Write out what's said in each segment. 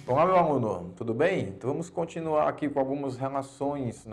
Olá, meu aluno, tudo bem? Então vamos continuar aqui com algumas relações,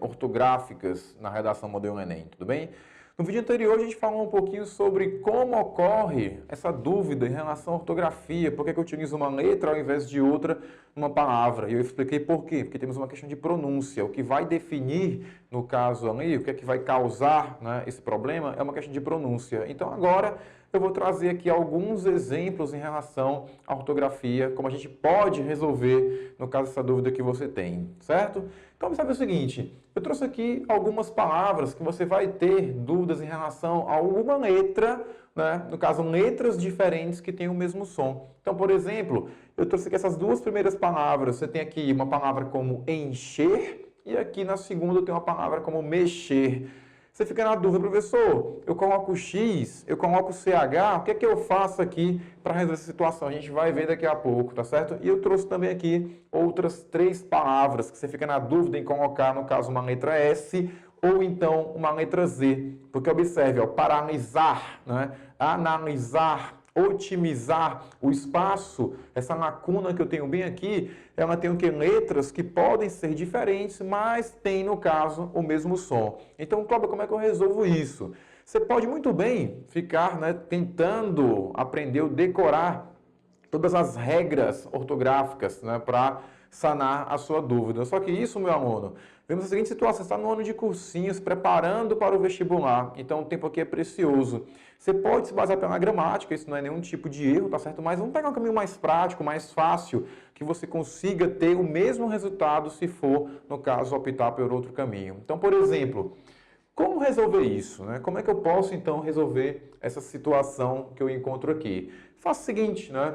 ortográficas na redação modelo Enem, tudo bem? No vídeo anterior a gente falou um pouquinho sobre como ocorre essa dúvida em relação à ortografia, por que eu utilizo uma letra ao invés de outra numa palavra, e eu expliquei por quê, porque temos uma questão de pronúncia, o que vai definir, no caso ali, o que é que vai causar, né, esse problema é uma questão de pronúncia. Então agora eu vou trazer aqui alguns exemplos em relação à ortografia, como a gente pode resolver no caso dessa dúvida que você tem, certo? Então, observe o seguinte, eu trouxe aqui algumas palavras que você vai ter dúvidas em relação a alguma letra, né? No caso, letras diferentes que têm o mesmo som. Então, por exemplo, eu trouxe aqui essas duas primeiras palavras. Você tem aqui uma palavra como encher e aqui na segunda eu tenho uma palavra como mexer. Você fica na dúvida, professor, eu coloco X, eu coloco CH, o que é que eu faço aqui para resolver essa situação? A gente vai ver daqui a pouco, tá certo? E eu trouxe também aqui outras 3 palavras que você fica na dúvida em colocar, no caso, uma letra S ou então uma letra Z. Porque observe, ó, paralisar, né? Analisar, otimizar o espaço, essa lacuna que eu tenho bem aqui, ela tem o que? Letras que podem ser diferentes, mas tem, no caso, o mesmo som. Então, Cláudio, como é que eu resolvo isso? Você pode muito bem ficar, né, tentando aprender ou decorar todas as regras ortográficas, né, para sanar a sua dúvida. Só que isso, meu aluno, vemos a seguinte situação, você está no ano de cursinhos, preparando para o vestibular, então o tempo aqui é precioso. Você pode se basear pela gramática, isso não é nenhum tipo de erro, tá certo? Mas vamos pegar um caminho mais prático, mais fácil, que você consiga ter o mesmo resultado se for, no caso, optar por outro caminho. Então, por exemplo, como resolver isso, né? Como é que eu posso, então, resolver essa situação que eu encontro aqui? Faça o seguinte, né?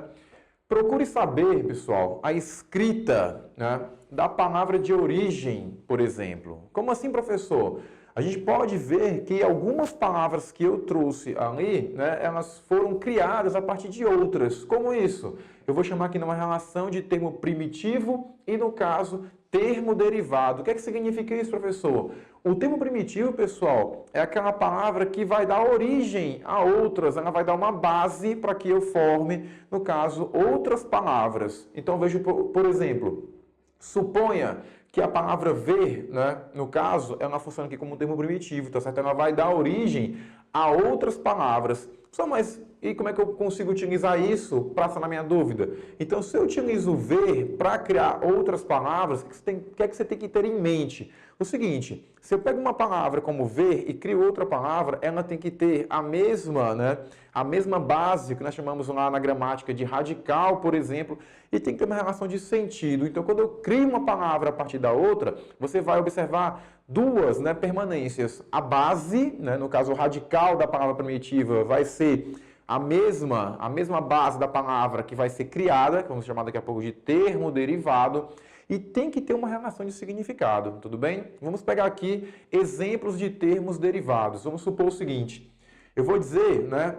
Procure saber, pessoal, a escrita, né, da palavra de origem, por exemplo. Como assim, professor? A gente pode ver que algumas palavras que eu trouxe ali, né, elas foram criadas a partir de outras. Como isso? Eu vou chamar aqui numa relação de termo primitivo e, no caso, termo derivado. O que é que significa isso, professor? O termo primitivo, pessoal, é aquela palavra que vai dar origem a outras, ela vai dar uma base para que eu forme, no caso, outras palavras. Então, veja, por exemplo, suponha que a palavra ver, né, no caso, ela funciona aqui como um termo primitivo, tá certo? Ela vai dar origem a outras palavras. Só mas e como é que eu consigo utilizar isso para sanar minha dúvida? Então, se eu utilizo ver para criar outras palavras, o que é que você tem que ter em mente? O seguinte, se eu pego uma palavra como ver e crio outra palavra, ela tem que ter a mesma, né, a mesma base que nós chamamos lá na gramática de radical, por exemplo, e tem que ter uma relação de sentido. Então, quando eu crio uma palavra a partir da outra, você vai observar duas, né, permanências. A base, né, no caso o radical da palavra primitiva, vai ser a mesma base da palavra que vai ser criada, que vamos chamar daqui a pouco de termo derivado, e tem que ter uma relação de significado, tudo bem? Vamos pegar aqui exemplos de termos derivados. Vamos supor o seguinte, eu vou dizer, né,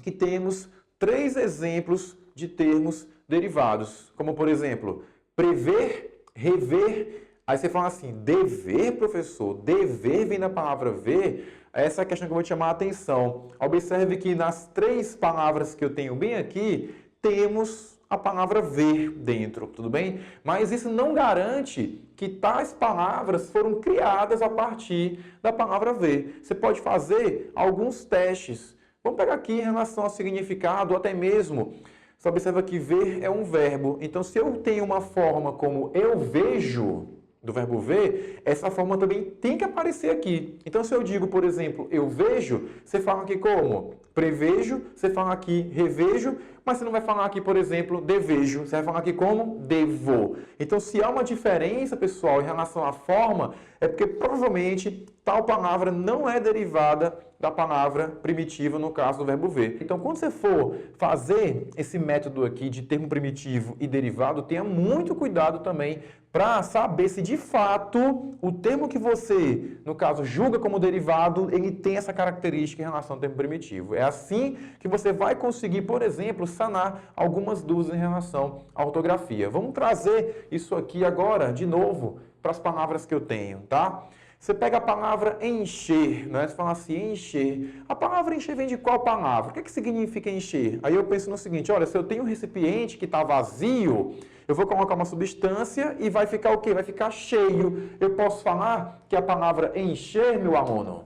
que temos 3 exemplos de termos derivados, como por exemplo, prever, rever. Aí você fala assim, dever, professor? Dever vem da palavra ver? Essa é a questão que eu vou te chamar a atenção. Observe que nas 3 palavras que eu tenho bem aqui, temos a palavra ver dentro, tudo bem? Mas isso não garante que tais palavras foram criadas a partir da palavra ver. Você pode fazer alguns testes. Vamos pegar aqui em relação ao significado, até mesmo. Você observa que ver é um verbo. Então, se eu tenho uma forma como eu vejo, do verbo ver, essa forma também tem que aparecer aqui. Então, se eu digo, por exemplo, eu vejo, você fala aqui como? Prevejo, você fala aqui revejo, mas você não vai falar aqui, por exemplo, devejo. Você vai falar aqui como? Devo. Então, se há uma diferença, pessoal, em relação à forma, é porque provavelmente tal palavra não é derivada da palavra primitiva, no caso do verbo ver. Então, quando você for fazer esse método aqui de termo primitivo e derivado, tenha muito cuidado também para saber se de fato o termo que você, no caso, julga como derivado, ele tem essa característica em relação ao termo primitivo. É assim que você vai conseguir, por exemplo, sanar algumas dúvidas em relação à ortografia. Vamos trazer isso aqui agora, de novo, para as palavras que eu tenho, tá? Você pega a palavra encher, né? Você fala assim, encher. A palavra encher vem de qual palavra? O que significa encher? Aí eu penso no seguinte, olha, se eu tenho um recipiente que está vazio, eu vou colocar uma substância e vai ficar o quê? Vai ficar cheio. Eu posso falar que a palavra encher, meu aluno,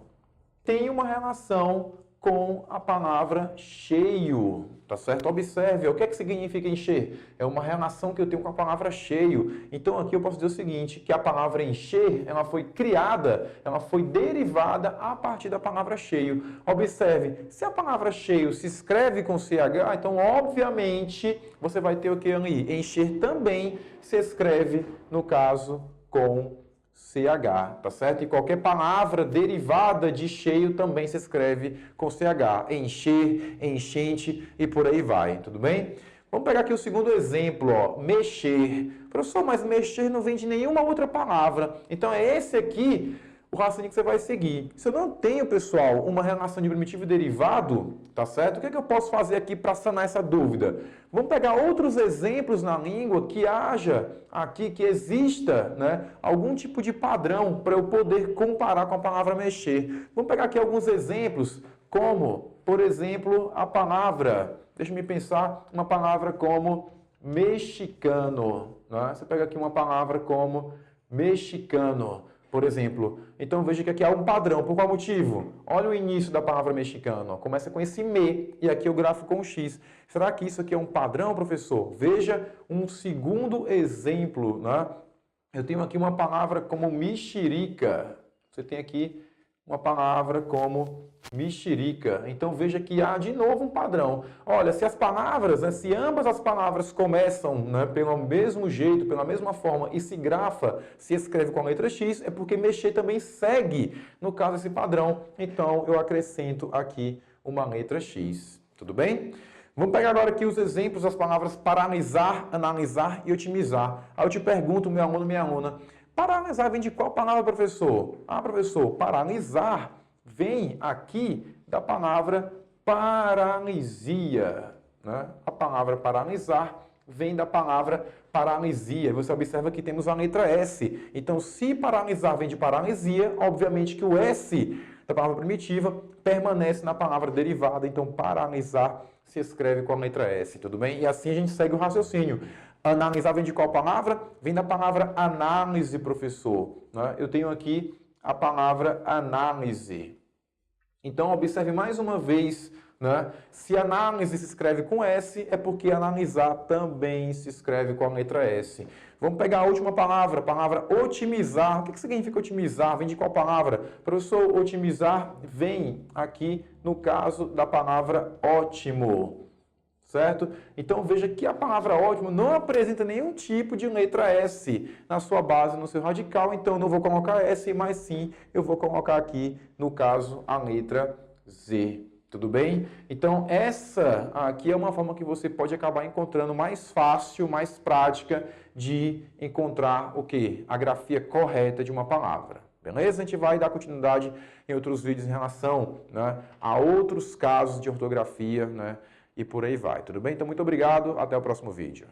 tem uma relação com a palavra cheio, tá certo? Observe, o que significa encher? É uma relação que eu tenho com a palavra cheio. Então aqui eu posso dizer o seguinte, que a palavra encher, ela foi criada, ela foi derivada a partir da palavra cheio. Observe, se a palavra cheio se escreve com CH, então obviamente você vai ter o que ali? Encher também se escreve, no caso, com CH, tá certo? E qualquer palavra derivada de cheio também se escreve com CH. Encher, enchente e por aí vai, tudo bem? Vamos pegar aqui o segundo exemplo, ó, mexer. Professor, mas mexer não vem de nenhuma outra palavra. Então é esse aqui o raciocínio que você vai seguir. Se eu não tenho, pessoal, uma relação de primitivo e derivado, tá certo? O que eu posso fazer aqui para sanar essa dúvida? Vamos pegar outros exemplos na língua que haja aqui, que exista, né, algum tipo de padrão para eu poder comparar com a palavra mexer. Vamos pegar aqui alguns exemplos, como, por exemplo, a palavra, deixa-me pensar, uma palavra como mexicano. Né? Você pega aqui uma palavra como mexicano, por exemplo. Então veja que aqui há um padrão. Por qual motivo? Olha o início da palavra mexicano. Ó. Começa com esse me e aqui eu grafo com um X. Será que isso aqui é um padrão, professor? Veja um segundo exemplo. Né? Eu tenho aqui uma palavra como mexerica. Você tem aqui uma palavra como mexerica. Então veja que há de novo um padrão. Olha, se as palavras, né, se ambas as palavras começam, né, pelo mesmo jeito, pela mesma forma e se grafa, se escreve com a letra X, é porque mexer também segue, no caso, esse padrão. Então eu acrescento aqui uma letra X. Tudo bem? Vamos pegar agora aqui os exemplos das palavras paralisar, analisar e otimizar. Aí eu te pergunto, meu aluno, minha aluna, paralisar vem de qual palavra, professor? Ah, professor, paralisar vem aqui da palavra paralisia. Né? A palavra paralisar vem da palavra paralisia. Você observa que temos a letra S. Então, se paralisar vem de paralisia, obviamente que o S da palavra primitiva permanece na palavra derivada. Então, paralisar se escreve com a letra S, tudo bem? E assim a gente segue o raciocínio. Analisar vem de qual palavra? Vem da palavra análise, professor. Né? Eu tenho aqui a palavra análise. Então, observe mais uma vez, né? Se análise se escreve com S, é porque analisar também se escreve com a letra S. Vamos pegar a última palavra, a palavra otimizar. O que significa otimizar? Vem de qual palavra? Professor, otimizar vem aqui no caso da palavra ótimo. Certo? Então veja que a palavra ótimo não apresenta nenhum tipo de letra S na sua base, no seu radical, então eu não vou colocar S, mas sim eu vou colocar aqui, no caso, a letra Z. Tudo bem? Então essa aqui é uma forma que você pode acabar encontrando mais fácil, mais prática de encontrar o quê? A grafia correta de uma palavra. Beleza? A gente vai dar continuidade em outros vídeos em relação, né, a outros casos de ortografia, né? E por aí vai, tudo bem? Então, muito obrigado, até o próximo vídeo.